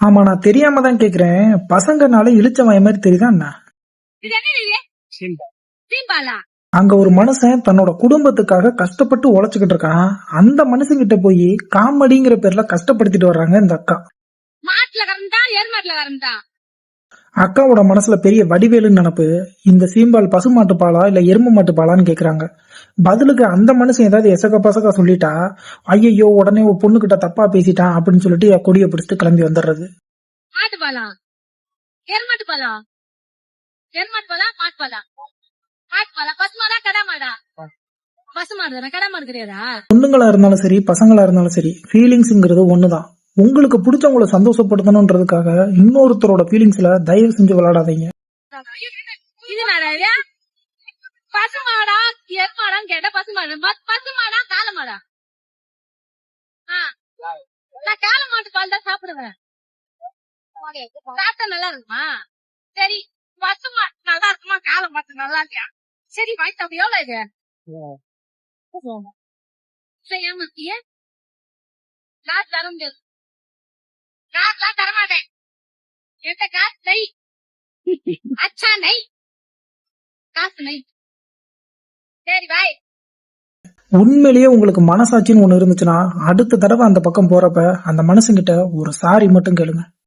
ஆமா, நான் தெரியாம தான் கேக்குறேன். பசங்கனால இளிச்சவாய் மாதிரி தெரியுதா என்ன? இது என்ன இது? சீம்பாலா? அங்க ஒரு மனுஷன் தன்னோட குடும்பத்துக்காக கஷ்டப்பட்டு உழைச்சுக்கிட்டு இருக்கான். அந்த மனுஷங்கிட்ட போய் காமெடிங்கிற பேர்ல கஷ்டப்படுத்திட்டு வர்றாங்க இந்த அக்கா. மாட்டுல கறந்தா எருமாட்டுல கறந்தா? அக்காவோட மனசுல பெரிய வடிவேலுன்னு நினைப்பு. இந்த சீம்பால் பசுமாட்டு பாலா இல்ல எருமை மாட்டு பாலான்னு கேக்குறாங்க. பதிலுக்கு அந்த மனுஷன் ஏதாவது எசக பசகா சொல்லிட்டா, ஐயோ உடனே ஒரு பொண்ணுகிட்ட தப்பா பேசிட்டான் அப்படின்னு சொல்லிட்டு கொடியை பிடிச்சிட்டு கிளம்பி வந்துடுறது. மாட்டு பாலா? எருமாட்டு பாலா? எருமாட்டு பாலா? மாட்டு பாலா? மாட்டு பாலா? பசுமாடா கடா மாடா? பசுமாடு தானே, கடா மாடு கிடையாதா? பொண்ணுங்களா இருந்தாலும் சரி பசங்களா இருந்தாலும் சரி ஃபீலிங்ஸ்ங்கிறது ஒண்ணுதான். உங்களுக்கு பிடிச்சவங்களை சந்தோஷப்படுத்தணும்ன்றதுக்காக இன்னொருத்தரோட ஃபீலிங்ஸ்ல தயவு செஞ்சு விளையாடாதீங்க. இது நிறைய பசுமாடா எருமாடான்னு கேட்டா பசுமாடு. பசுமாடா காலமாடா? நான் கால மாட்டு பால் தான் சாப்பிடுவேன். சாப்பிட்டா நல்லா இருக்குமா? சரி, பசுமாடு நல்லா இருக்குமா கால மாட்டு நல்லா இல்லையா? சரி வாய்த்து அப்படி எவ்வளவு இது? செய்யாம இருக்கிய காசு தர முடியாது. காசுலாம் தரமாட்டேன். என்கிட்ட காசு நெய். அச்சா நெய். காசு நெய். சரி பாய். உண்மையிலேயே உங்களுக்கு மனசாட்சின்னு ஒண்ணு இருந்துச்சுன்னா அடுத்த தடவை அந்த பக்கம் போறப்ப அந்த மனுஷங்கிட்ட ஒரு சாரி மட்டும் கேளுங்க.